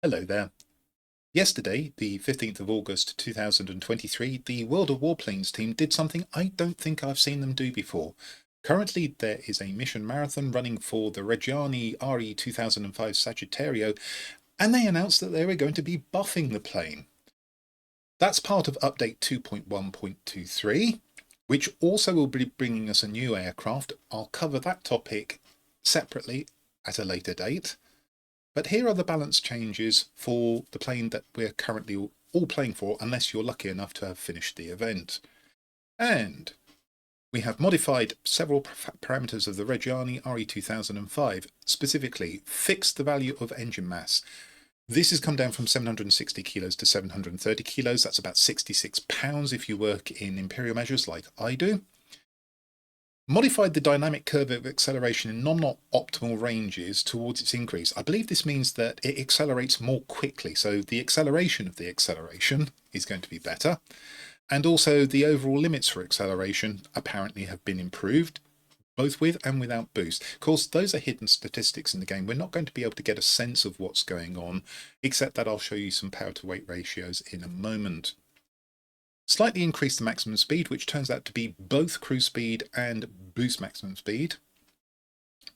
Hello there. Yesterday, the 15th of August 2023, the World of Warplanes team did something I don't think I've seen them do before. Currently, there is a mission marathon running for the Reggiane Re.2005 Sagittario, and they announced that they were going to be buffing the plane. That's part of update 2.1.23, which also will be bringing us a new aircraft. I'll cover that topic separately at a later date. But here are the balance changes for the plane that we're currently all playing for, unless you're lucky enough to have finished the event. And we have modified several parameters of the Reggiane Re2005, specifically fixed the value of engine mass. This has come down from 760 kilos to 730 kilos. That's about 66 pounds if you work in imperial measures like I do. Modified the dynamic curve of acceleration in non-optimal ranges towards its increase. I believe this means that it accelerates more quickly, so the acceleration of the acceleration is going to be better. And also the overall limits for acceleration apparently have been improved, both with and without boost. Of course, those are hidden statistics in the game. We're not going to be able to get a sense of what's going on, except that I'll show you some power to weight ratios in a moment. Slightly increase the maximum speed, which turns out to be both cruise speed and boost maximum speed,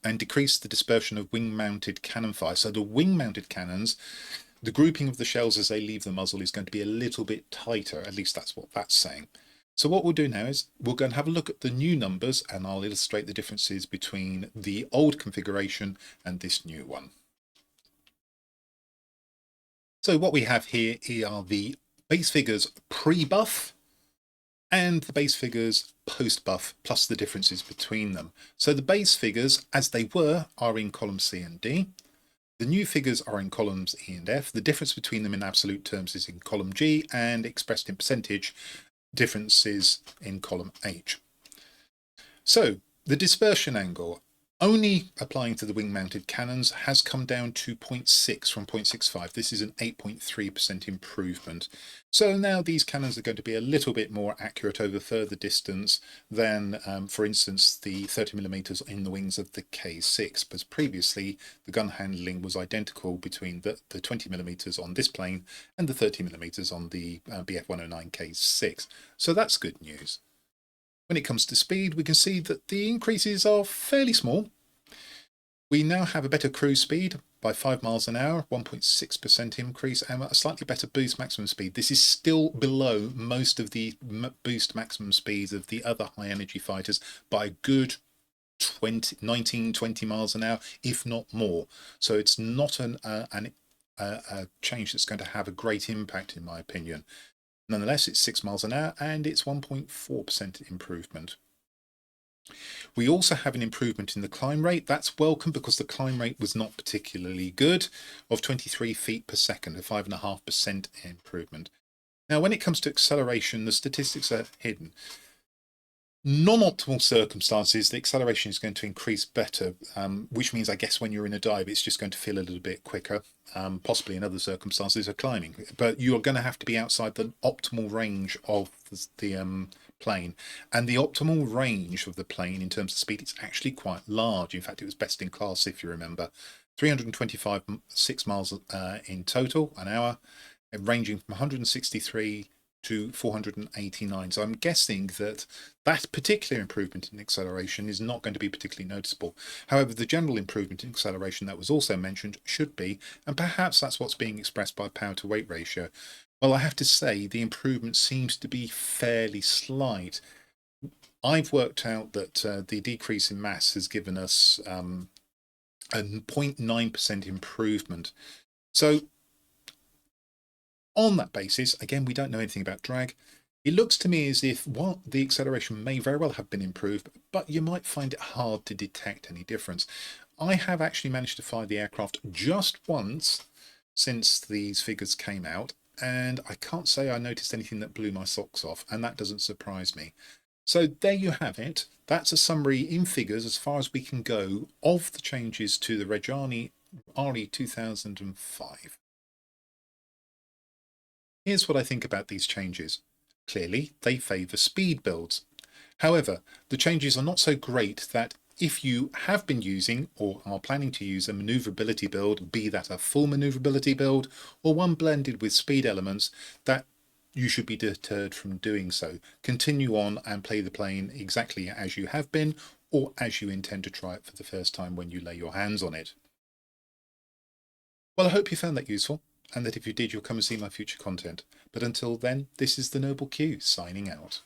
and decrease the dispersion of wing-mounted cannon fire. So the wing-mounted cannons, the grouping of the shells as they leave the muzzle is going to be a little bit tighter, at least that's what that's saying. So what we'll do now is we'll go and have a look at the new numbers, and I'll illustrate the differences between the old configuration and this new one. So what we have here are the base figures pre-buff and the base figures post-buff, plus the differences between them. So the base figures, as they were, are in columns C and D. The new figures are in columns E and F. The difference between them in absolute terms is in column G, and expressed in percentage differences in column H. So the dispersion angle, only applying to the wing-mounted cannons, has come down to 0.6 from 0.65. This is an 8.3% improvement. So now these cannons are going to be a little bit more accurate over further distance than, for instance, the 30mm in the wings of the K6, because previously the gun handling was identical between the 20mm on this plane and the 30mm on the BF109 K6. So that's good news. When it comes to speed, we can see that the increases are fairly small. We now have a better cruise speed by 5 miles an hour, 1.6% increase, and a slightly better boost maximum speed. This is still below most of the boost maximum speeds of the other high energy fighters by a good 19, 20 miles an hour, if not more. So it's not a change that's going to have a great impact, in my opinion. Nonetheless, it's 6 miles an hour and it's 1.4% improvement. We also have an improvement in the climb rate. That's welcome because the climb rate was not particularly good, of 23 feet per second, a 5.5% improvement. Now, when it comes to acceleration, the statistics are hidden. Non-optimal circumstances, the acceleration is going to increase better, which means, I guess, when you're in a dive, it's just going to feel a little bit quicker, possibly in other circumstances of climbing. But you're going to have to be outside the optimal range of the plane. And the optimal range of the plane in terms of speed, it's actually quite large. In fact, it was best in class, if you remember. 325 6 miles in total, an hour, ranging from 163 to 489. So I'm guessing that that particular improvement in acceleration is not going to be particularly noticeable. However, the general improvement in acceleration that was also mentioned should be, and perhaps that's what's being expressed by power to weight ratio. Well, I have to say the improvement seems to be fairly slight. I've worked out that the decrease in mass has given us a 0.9% improvement. So on that basis, again, we don't know anything about drag. It looks to me as if, well, the acceleration may very well have been improved, but you might find it hard to detect any difference. I have actually managed to fly the aircraft just once since these figures came out, and I can't say I noticed anything that blew my socks off, and that doesn't surprise me. So there you have it. That's a summary in figures, as far as we can go, of the changes to the Reggiane Re2005. Here's what I think about these changes. Clearly, they favour speed builds. However, the changes are not so great that If you have been using or are planning to use a manoeuvrability build, be that a full manoeuvrability build or one blended with speed elements, that you should be deterred from doing so. Continue on and play the plane exactly as you have been, or as you intend to try it for the first time when you lay your hands on it. Well, I hope you found that useful, and that if you did, you'll come and see my future content. But until then, this is the Noble Q signing out.